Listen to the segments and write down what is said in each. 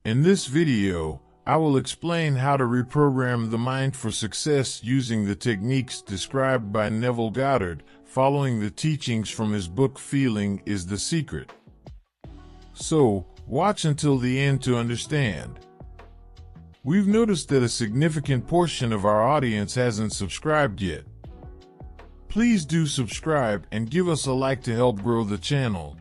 In this video, I will explain how to reprogram the mind for success using the techniques described by Neville Goddard, following the teachings from his book Feeling is the Secret. So, watch until the end to understand. We've noticed that a significant portion of our audience hasn't subscribed yet. Please do subscribe and give us a like to help grow the channel.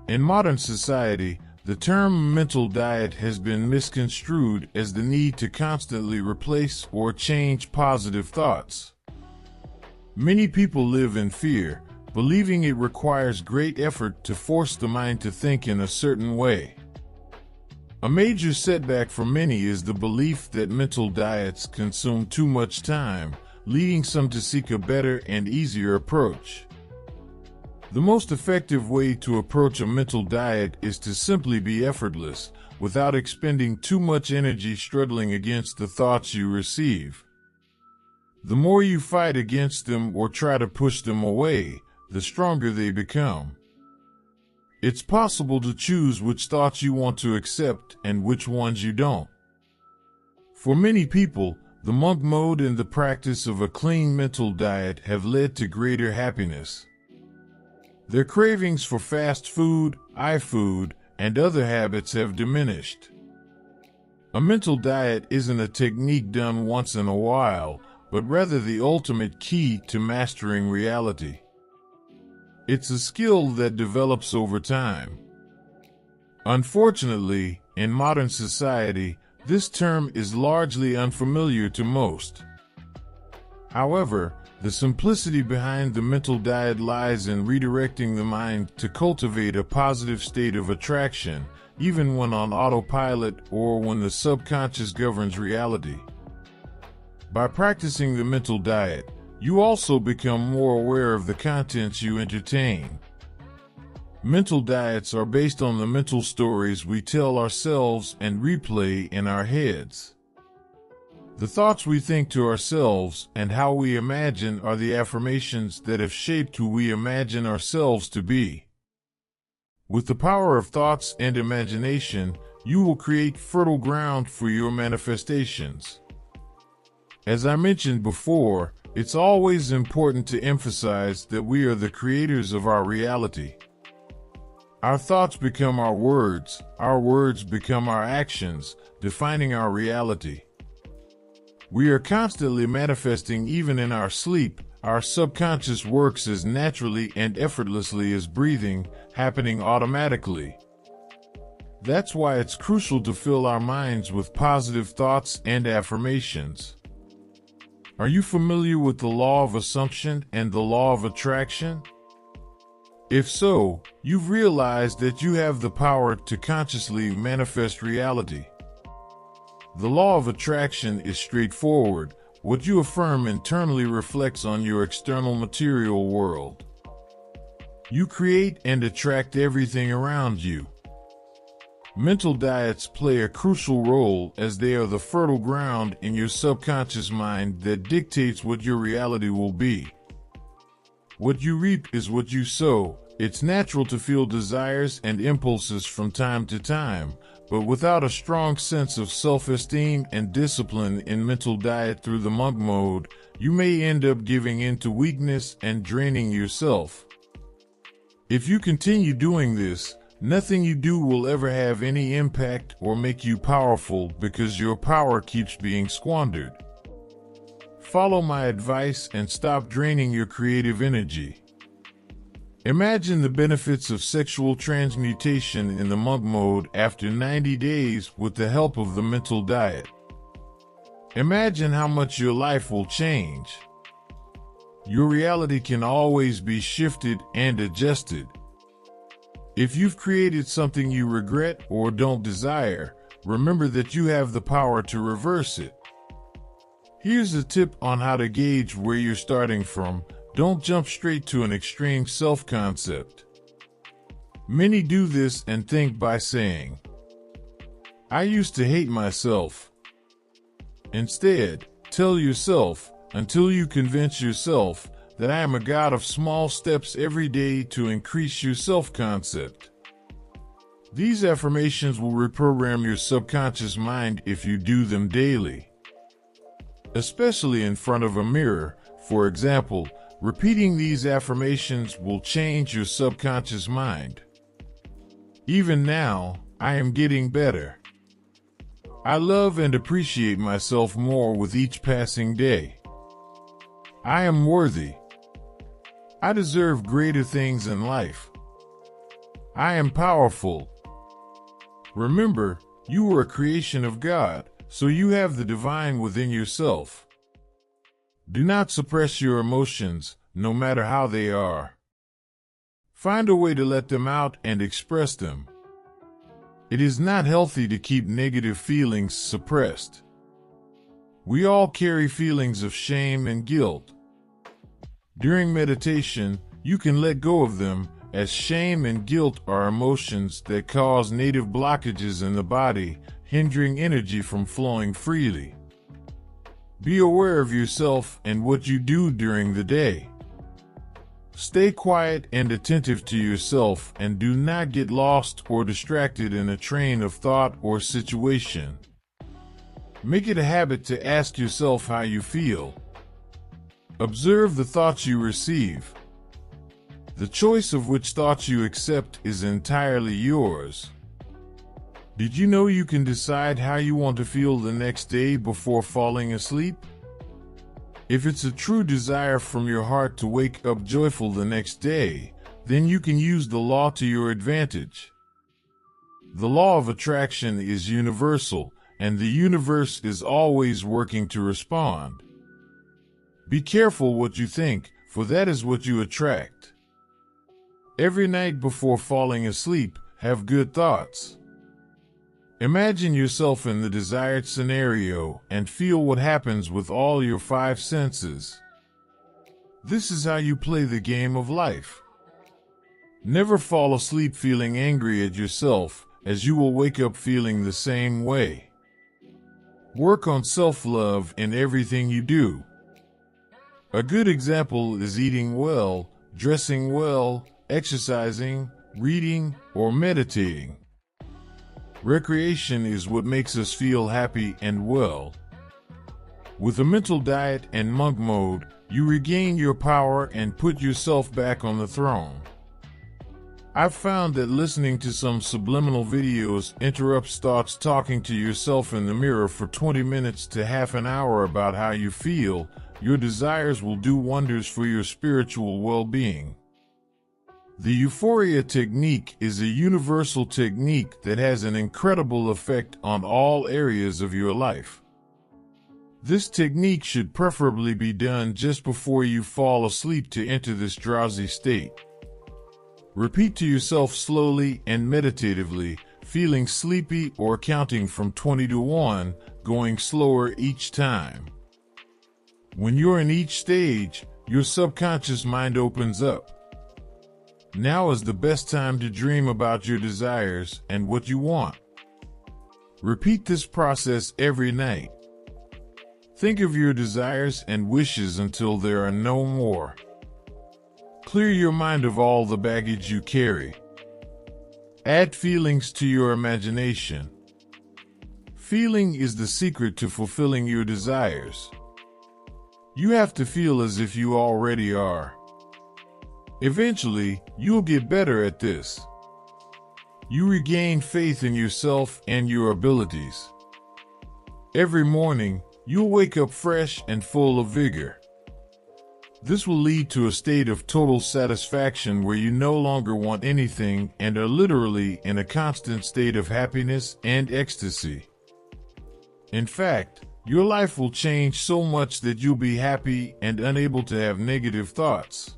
In modern society, the term mental diet has been misconstrued as the need to constantly replace or change positive thoughts. Many people live in fear, believing it requires great effort to force the mind to think in a certain way. A major setback for many is the belief that mental diets consume too much time, leading some to seek a better and easier approach. The most effective way to approach a mental diet is to simply be effortless, without expending too much energy struggling against the thoughts you receive. The more you fight against them or try to push them away, the stronger they become. It's possible to choose which thoughts you want to accept and which ones you don't. For many people, the monk mode and the practice of a clean mental diet have led to greater happiness. Their cravings for fast food, iFood, and other habits have diminished. A mental diet isn't a technique done once in a while, but rather the ultimate key to mastering reality. It's a skill that develops over time. Unfortunately, in modern society, this term is largely unfamiliar to most. However, the simplicity behind the mental diet lies in redirecting the mind to cultivate a positive state of attraction, even when on autopilot or when the subconscious governs reality. By practicing the mental diet, you also become more aware of the contents you entertain. Mental diets are based on the mental stories we tell ourselves and replay in our heads. The thoughts we think to ourselves and how we imagine are the affirmations that have shaped who we imagine ourselves to be. With the power of thoughts and imagination, you will create fertile ground for your manifestations. As I mentioned before, it's always important to emphasize that we are the creators of our reality. Our thoughts become our words become our actions, defining our reality. We are constantly manifesting even in our sleep. Our subconscious works as naturally and effortlessly as breathing, happening automatically. That's why it's crucial to fill our minds with positive thoughts and affirmations. Are you familiar with the law of assumption and the law of attraction? If so, you've realized that you have the power to consciously manifest reality. The law of attraction is straightforward. What you affirm internally reflects on your external material world. You create and attract everything around you. Mental diets play a crucial role as they are the fertile ground in your subconscious mind that dictates what your reality will be. What you reap is what you sow. It's natural to feel desires and impulses from time to time, but without a strong sense of self-esteem and discipline in mental diet through the monk mode, you may end up giving in to weakness and draining yourself. If you continue doing this, nothing you do will ever have any impact or make you powerful because your power keeps being squandered. Follow my advice and stop draining your creative energy. Imagine the benefits of sexual transmutation in the monk mode after 90 days with the help of the mental diet. Imagine how much your life will change. Your reality can always be shifted and adjusted. If you've created something you regret or don't desire, remember that you have the power to reverse it. Here's a tip on how to gauge where you're starting from. Don't jump straight to an extreme self-concept. Many do this and think by saying, "I used to hate myself." Instead, tell yourself, until you convince yourself, that I am a god of small steps every day to increase your self-concept. These affirmations will reprogram your subconscious mind if you do them daily. Especially in front of a mirror, for example, repeating these affirmations will change your subconscious mind. Even now, I am getting better. I love and appreciate myself more with each passing day. I am worthy. I deserve greater things in life. I am powerful. Remember, you are a creation of God, so you have the divine within yourself. Do not suppress your emotions, no matter how they are. Find a way to let them out and express them. It is not healthy to keep negative feelings suppressed. We all carry feelings of shame and guilt. During meditation, you can let go of them, as shame and guilt are emotions that cause native blockages in the body, hindering energy from flowing freely. Be aware of yourself and what you do during the day. Stay quiet and attentive to yourself and do not get lost or distracted in a train of thought or situation. Make it a habit to ask yourself how you feel. Observe the thoughts you receive. The choice of which thoughts you accept is entirely yours. Did you know you can decide how you want to feel the next day before falling asleep? If it's a true desire from your heart to wake up joyful the next day, then you can use the law to your advantage. The law of attraction is universal, and the universe is always working to respond. Be careful what you think, for that is what you attract. Every night before falling asleep, have good thoughts. Imagine yourself in the desired scenario and feel what happens with all your 5 senses. This is how you play the game of life. Never fall asleep feeling angry at yourself, as you will wake up feeling the same way. Work on self-love in everything you do. A good example is eating well, dressing well, exercising, reading, or meditating. Recreation is what makes us feel happy and well. With a mental diet and monk mode, you regain your power and put yourself back on the throne. I've found that listening to some subliminal videos interrupts thoughts. Talking to yourself in the mirror for 20 minutes to half an hour about how you feel, your desires will do wonders for your spiritual well-being. The Euphoria technique is a universal technique that has an incredible effect on all areas of your life. This technique should preferably be done just before you fall asleep to enter this drowsy state. Repeat to yourself slowly and meditatively, feeling sleepy or counting from 20 to 1, going slower each time. When you're in each stage, your subconscious mind opens up. Now is the best time to dream about your desires and what you want. Repeat this process every night. Think of your desires and wishes until there are no more. Clear your mind of all the baggage you carry. Add feelings to your imagination. Feeling is the secret to fulfilling your desires. You have to feel as if you already are. Eventually, you'll get better at this. You regain faith in yourself and your abilities. Every morning, you'll wake up fresh and full of vigor. This will lead to a state of total satisfaction where you no longer want anything and are literally in a constant state of happiness and ecstasy. In fact, your life will change so much that you'll be happy and unable to have negative thoughts.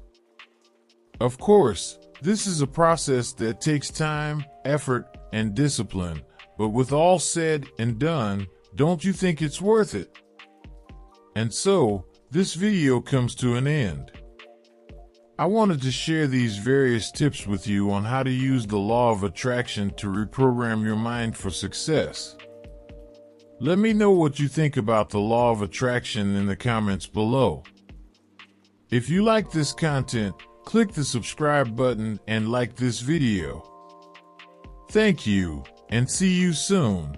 Of course, this is a process that takes time, effort, and discipline, but with all said and done, don't you think it's worth it? And so, this video comes to an end. I wanted to share these various tips with you on how to use the law of attraction to reprogram your mind for success. Let me know what you think about the law of attraction in the comments below. If you like this content, click the subscribe button and like this video. Thank you, and see you soon.